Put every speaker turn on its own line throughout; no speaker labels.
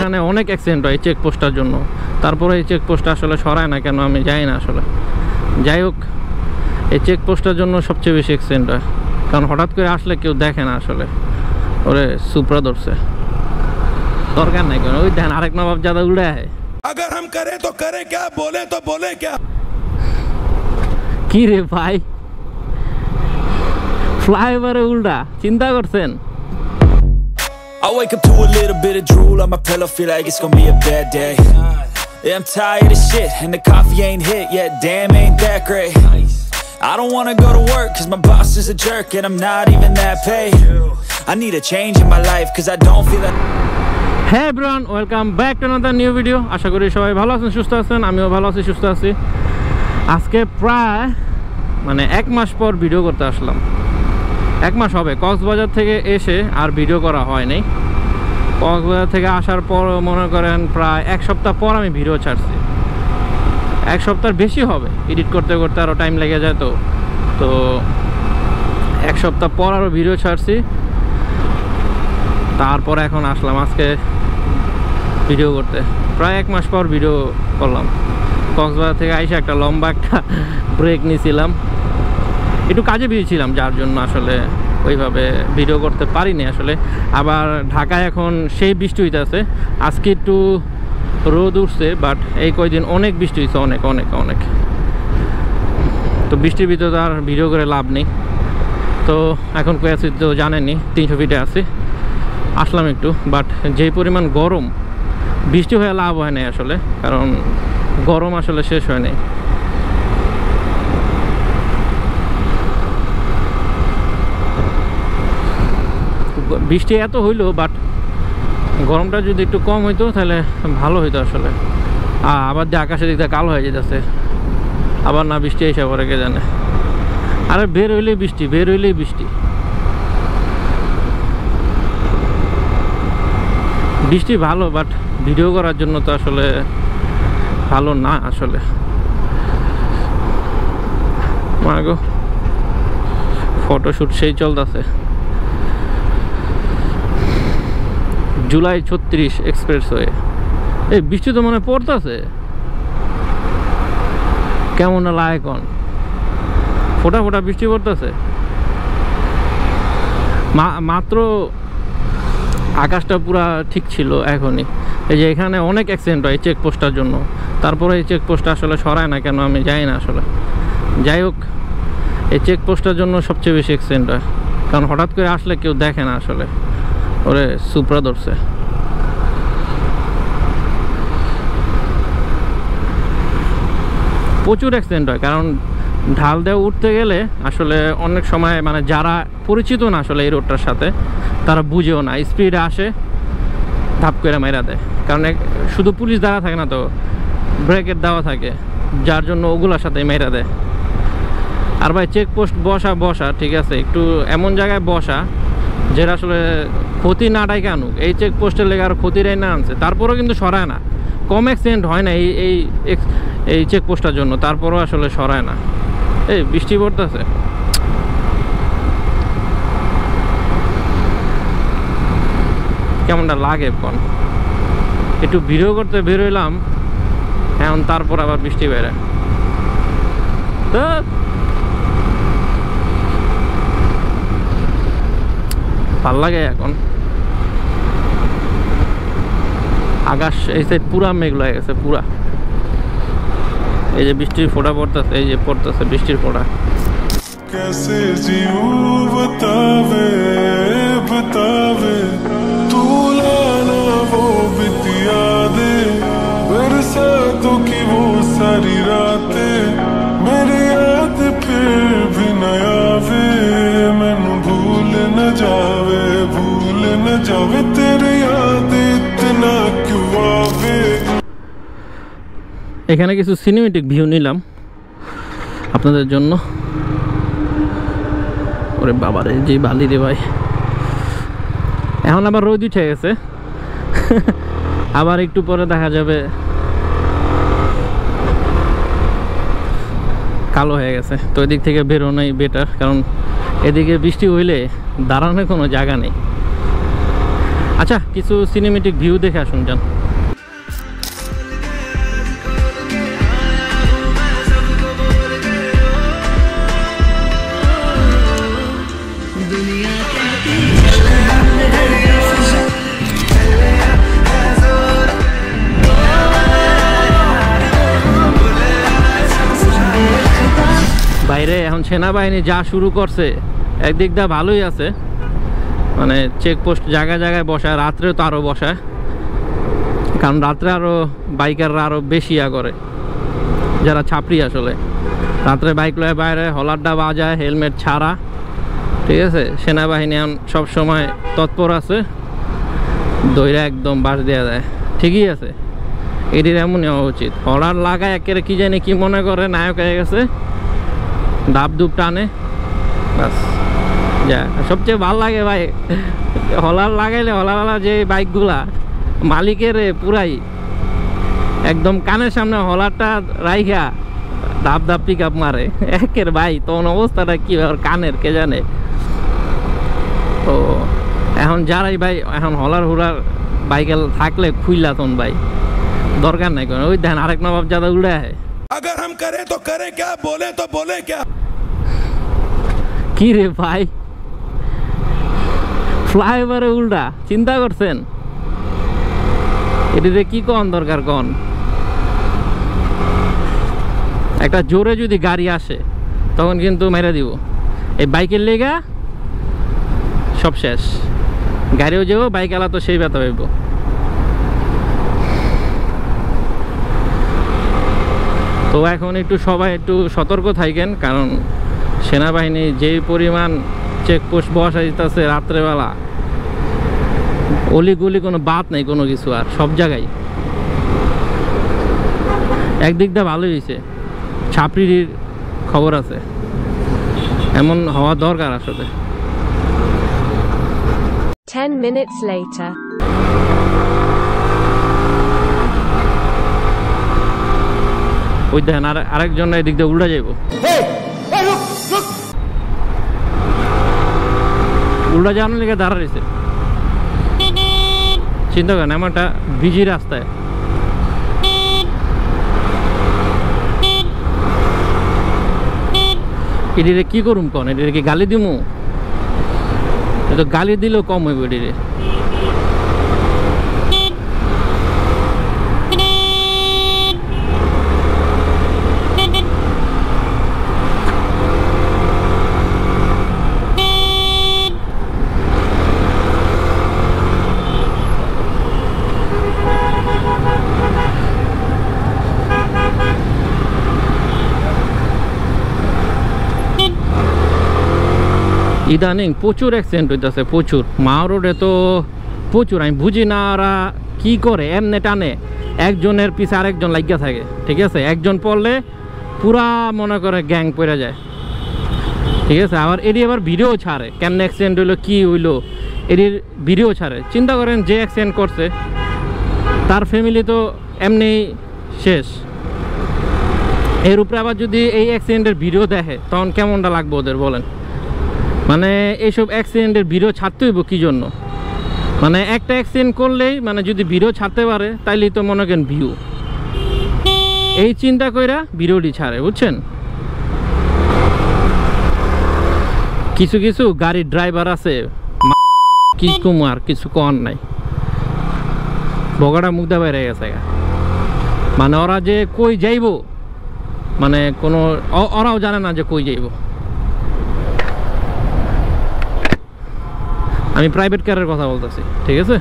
এখানে অনেক অ্যাক্সিডেন্ট হয় চেকপোস্টটার জন্য, তারপরে এই চেকপোস্টটা আসলে সরায় না কেন আমি জানি না আসলে। যাই হোক, এই চেকপোস্টটার জন্য সবচেয়ে বেশি অ্যাক্সিডেন্ট হয়, কারণ হঠাৎ করে আসলে কেউ দেখে না আসলে। ওরে সুপ্রা ধরছে, দরকার নাই কেন, ওই দেখেন আরেক নবাব জাদা উড়ে আয়। अगर हम करें तो करें क्या, बोले तो बोले क्या। কি রে ভাই, ফ্লাইওভারে উল্টা চিন্তা করছেন?
I wake up to a little bit of drool on my pillow, feel like it's gonna be a bad day. Yeah, I'm tired of shit and the coffee ain't hit yet, damn ain't that great. I don't wanna go to work cause my boss is a jerk and I'm not even that paid. I need a change in my life cause I don't feel like.
Hey everyone, welcome back to another new video. আশা করি সবাই ভালো আছেন, সুস্থ আছেন, আমিও ভালো আছি, সুস্থ আছি। আজকে প্রায় এক মাস পর ভিডিও করতে আসলাম। এক মাস হবে কক্সবাজার থেকে এসে আর ভিডিও করা হয়নি। কক্সবাজার থেকে আসার পর মনে করেন প্রায় এক সপ্তাহ পর আমি ভিডিও ছাড়ছি। এক সপ্তাহের বেশি হবে, এডিট করতে করতে আরও টাইম লেগে যায়, তো এক সপ্তাহ পর আরও ভিডিও ছাড়ছি। তারপর এখন আসলাম আজকে ভিডিও করতে, প্রায় এক মাস পর ভিডিও করলাম। কক্সবাজার থেকে আইসা একটা লম্বা একটা ব্রেক নিয়েছিলাম, একটু কাজে বেরিয়েছিলাম, যার জন্য আসলে ওইভাবে ভিডিও করতে পারিনি আসলে। আবার ঢাকায় এখন সেই বৃষ্টি হইতেছে, আজকে একটু রোদ উঠছে, বাট এই কয়দিন অনেক বৃষ্টি হয়েছে, অনেক অনেক অনেক। তো বৃষ্টির ভিতরে আর ভিডিও করে লাভ নেই। তো এখন কই আছি তো জানেননি, 300 ফিটে আছি। আসলাম একটু, বাট যেই পরিমাণ গরম, বৃষ্টি হয়ে লাভ হয় নাই আসলে, কারণ গরম আসলে শেষ হয় নাই। বৃষ্টি এত হইলো, বাট গরমটা যদি একটু কম হইতো তাহলে ভালো হইতো আসলে। আবার যে আকাশের দিকটা কালো হয়ে যেতেছে, আবার না বৃষ্টি এসে পরে কে জানে। আরে বের হইলেই বৃষ্টি, বের হইলেই বৃষ্টি। বৃষ্টি ভালো, বাট ভিডিও করার জন্য তো আসলে ভালো না আসলে। মাগো, ফটোশুট সেই চলতেছে। জুলাই 36 এক্সপ্রেসওয়ে, এই বৃষ্টি তো মনে পড়তেছে, কেমন লাগে এখন, ফোটা ফোটা বৃষ্টি পড়তেছে মাত্র। আকাশটা পুরা ঠিক ছিল এখনই। এই যে এখানে অনেক অ্যাক্সিডেন্ট হয় চেকপোস্টটার জন্য, তারপরে এই চেকপোস্টটা আসলে সরায় না কেন আমি জানি না আসলে। যাই হোক, এই চেকপোস্টটার জন্য সবচেয়ে বেশি অ্যাক্সিডেন্ট হয়, কারণ হঠাৎ করে আসলে কেউ দেখে না আসলে। ওরে সুপ্রা ধরছে, প্রচুর অ্যাক্সিডেন্ট হয়, কারণ ঢাল দেওয়া উঠতে গেলে আসলে অনেক সময় যারা পরিচিত না আসলে এই রোডটার সাথে, তারা বুঝেও না, স্পিডে আসে, ধাপ করে মেরা দেয়। কারণ শুধু পুলিশ দেওয়া থাকে না, তো ব্রেকের দেওয়া থাকে, যার জন্য ওগুলোর সাথে মেরা দেয়। আর ভাই চেকপোস্ট বসা ঠিক আছে, একটু এমন জায়গায় বসা যেটা আসলে ক্ষতি না ডাইকে আনুক। এই চেকপোস্টের লেগে আর ক্ষতিটাই না আনছে, তারপরেও কিন্তু সরায় না। কম অ্যাক্সিডেন্ট হয় না এই চেকপোস্টটার জন্য, তারপরেও আসলে সরায় না। এই বৃষ্টি পড়তেছে, কেমনটা লাগে এখন। একটু ভিডিও করতে বেরোইলাম এখন, তারপর আবার বৃষ্টি বেড়ে, তো ভাল লাগে এখন। আকাশ এই সাইড পুরা মেঘ হয়ে গেছে, পুরা। এই যে বৃষ্টির ফোঁটা পড়তেছে, এই যে পড়তেছে বৃষ্টির ফোঁটা।
कैसे जीऊं बतावे बतावे तू लाना वो बितिया दे बरसातों की वो सारी रातें मेरी याद फिर भी न आवे मैनू भूल न जावे तेरी याद इतना क्यों आवे।
এখানে কিছু সিনেমেটিক ভিউ নিলাম আপনাদের জন্য। ওরে বাবারে, যে বালি রে ভাই। এখন আবার রোদ উঠে গেছে, আবার একটু পরে দেখা যাবে কালো হয়ে গেছে। তো এদিক থেকে বেরোনোই বেটার, কারণ এদিকে বৃষ্টি হইলে দাঁড়ানোর কোনো জায়গা নেই। আচ্ছা কিছু সিনেমেটিক ভিউ দেখে আসুন যান। বাইরে এখন সেনাবাহিনী যা শুরু করছে একদিক দিয়ে ভালোই আছে, মানে চেকপোস্ট জায়গায় জায়গায় বসায়, রাত্রেও তো আরও বসায়, কারণ রাত্রে আরও বাইকাররা আরও বেশি করে, যারা ছাপড়ি আসলে রাত্রে বাইক লয়ে বাইরে হলারডা বাজায় হেলমেট ছাড়া, ঠিক আছে। সেনাবাহিনী এখন সবসময় তৎপর আছে, দইরা একদম বাস দেওয়া যায়, ঠিকই আছে, এটির এমনই হওয়া উচিত। হলার লাগায় একেবারে কি জানি কি মনে করে নায়ক হয়ে গেছে, ডাব ডুব টানে বাস যা। সবচেয়ে ভালো লাগে ভাই হলার লাগাইলে, হলারওয়ালা যে বাইকগুলা মালিকের পুরাই একদম কানের সামনে হলারটা রাইখা ধাপ ধাপ পিক আপ মারে একের ভাই, তখন অবস্থাটা কি কানের কে জানে। তো এখন যারাই ভাই এখন হলার হুলার বাইকে থাকলে খুইলা তখন ভাই দরকার নাই কোনো, ওই দেখেন আরেক নবাব জাদা উড়ে আহে।
अगर हम करें तो करें क्या, बोले तो बोले क्या।
কি রে ভাই ফ্লাইওভারে উল্টা চিন্তা করছেন, এটিতে কি কন দরকার কন। একটা জোরে যদি গাড়ি আসে তখন কিন্তু মেরে দিব, এই বাইকের লেগা সব শেষ, গাড়িও যাবো বাইক আলা তো সেই ব্যথা হইব। তো এখন একটু সবাই একটু সতর্ক থাকেন, কারণ সেনাবাহিনী যেই পরিমাণ চেকপোস্ট বসা দিতেছে রাত্রেবেলা, অলিগুলি কোনো বাদ নেই কোনো কিছু, আর সব জায়গায় একদিক দিয়ে ভালোই হয়েছে, ছাপড়ির খবর আছে, এমন হওয়া দরকার আসলে।
10 minutes later.
ওই দেখেন আরেকজন এদিক দিয়ে উল্টা যাইব, উল্টা যাওয়ার লিগে দাঁড়া রয়েছে। চিন্তা করেন এমনটা বিজি রাস্তায়, এটিরে কি করুম কন, এটিরে কি গালি দিমু? তো গালি দিলেও কম হইব এটিরে। ইদানিং প্রচুর অ্যাক্সিডেন্ট হইতেছে, প্রচুর। মাও রোডে তো প্রচুর, আমি বুঝি না ওরা কি করে, এমনে টানে একজনের পিছে আরেকজন লাগিয়া থাকে, ঠিক আছে, একজন পড়লে পুরা মনে করে গ্যাং পড়ে যায়, ঠিক আছে। আবার এটি আবার ভিডিও ছাড়ে, কেমন অ্যাক্সিডেন্ট হইলো কি হইলো এটির ভিডিও ছাড়ে। চিন্তা করেন যে অ্যাক্সিডেন্ট করছে তার ফ্যামিলি তো এমনি শেষ, এর উপরে আবার যদি এই অ্যাক্সিডেন্টের ভিডিও দেখে তখন কেমনটা লাগবে ওদের বলেন। মানে এইসব অ্যাক্সিডেন্টের ভিডিও ছাড়তে হইব কী জন্য? মানে একটা অ্যাক্সিডেন্ট করলেই মানে যদি ভিডিও ছাড়তে পারে তাইলেই তো মনে করেন ভিউ, এই চিন্তা কইরা ভিডিওটি ছাড়ে, বুঝছেন। কিছু কিছু গাড়ির ড্রাইভার আছে কি কুমার কিছু কন নাই, বগাটা মুগ্ধা বাইরে গেছে, মানে ওরা যে কই যাইব মানে কোনো ওরাও জানে না যে কই যাইব। আমি প্রাইভেট কারের কথা বলতেছি, ঠিক আছে,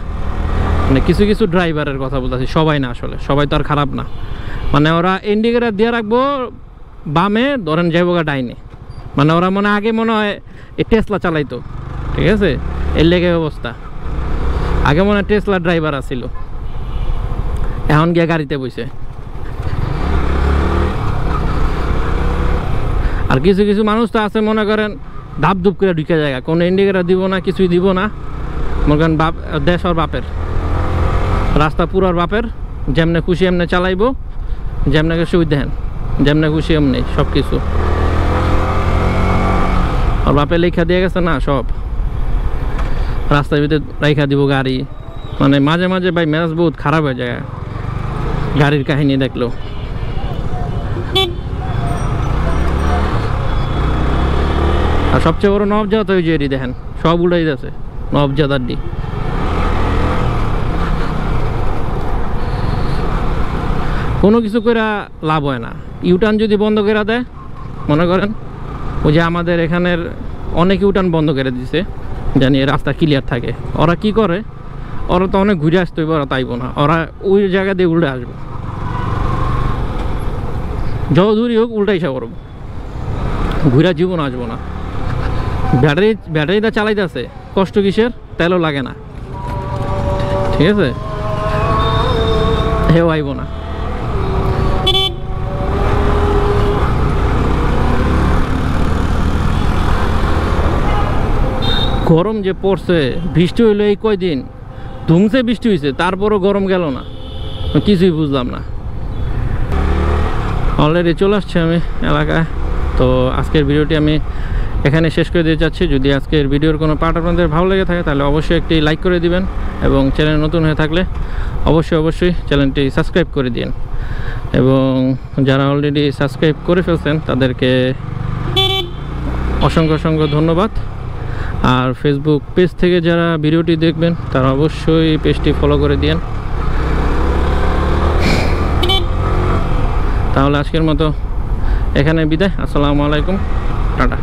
মানে কিছু কিছু ড্রাইভারের কথা বলতেছি, সবাই না আসলে, সবাই তো আর খারাপ না। মানে ওরা ইন্ডিকেটার দিয়ে রাখবো বামে, ধরেন যাইব গা ডাইনে, মানে ওরা মনে আগে মনে হয় এই টেসলা চালাইতো, ঠিক আছে, এর লেগে অবস্থা। আগে মনে হয় টেসলা ড্রাইভার আসছিল, এখন গিয়ে গাড়িতে বসে। আর কিছু কিছু মানুষ তো আছে মনে করেন ধাপ ধুপ করে ঢুকে জায়গা, কোনো ইন্ডিকেটার দিব না, কিছুই দিব না, মনে করেন বাপ দেশ আর বাপের রাস্তা পুরার বাপের, যেমনে খুশি এমনি চালাইবো, যেমনে খুশি ওই দেখেন, যেমনে খুশি এমনি সব কিছু। আর বাপে লেখা দিয়ে গেছে না সব, রাস্তার ভিতরে রেখা দিব গাড়ি, মানে মাঝে মাঝে ভাই মেজাজ বহুত খারাপ হয়ে যায় গাড়ির কাহিনী দেখলো। আর সবচেয়ে বড় নবজাত ওই যে দেখেন সব উল্টাই যাচ্ছে, নবজাত আড্ডি। কোনো কিছু করে লাভ হয় না। ইউটার্ন যদি বন্ধ করে দেয়, মনে করেন ওই যে আমাদের এখানের অনেক ইউটার্ন বন্ধ করে দিছে জানি রাস্তা ক্লিয়ার থাকে, ওরা কি করে, ওরা তো অনেক ঘুরে আসতে হবে, ওরা তাইব না, ওরা ওই জায়গা দিয়ে উল্টে আসবে, যত দূরই হোক উল্টাই সে করবো, ঘুরে জীবন আসবো না। ব্যাটারিটা চালাইতেছে, কষ্ট কিসের, তেলও লাগে না, ঠিক আছে, হেও আইব না। গরম যে পড়ছে, বৃষ্টি হইলো এই কয়দিন, ধুমসে বৃষ্টি হয়েছে, তারপরও গরম গেল না, কিছুই বুঝলাম না। অলরেডি চলে আসছি আমি এলাকায়। তো আজকের ভিডিওটি আমি এখানে শেষ করে দিতে চাচ্ছি। যদি আজকের ভিডিওর কোনো পার্ট আপনাদের ভালো লেগে থাকে তাহলে অবশ্যই একটি লাইক করে দিবেন, এবং চ্যানেল নতুন হয়ে থাকলে অবশ্যই চ্যানেলটি সাবস্ক্রাইব করে দিন, এবং যারা অলরেডি সাবস্ক্রাইব করে ফেলছেন তাদেরকে অসংখ্য ধন্যবাদ। আর ফেসবুক পেজ থেকে যারা ভিডিওটি দেখবেন তারা অবশ্যই পেজটি ফলো করে দিন। তাহলে আজকের মতো এখানে বিদায়। আসসালামু আলাইকুম, টাটা।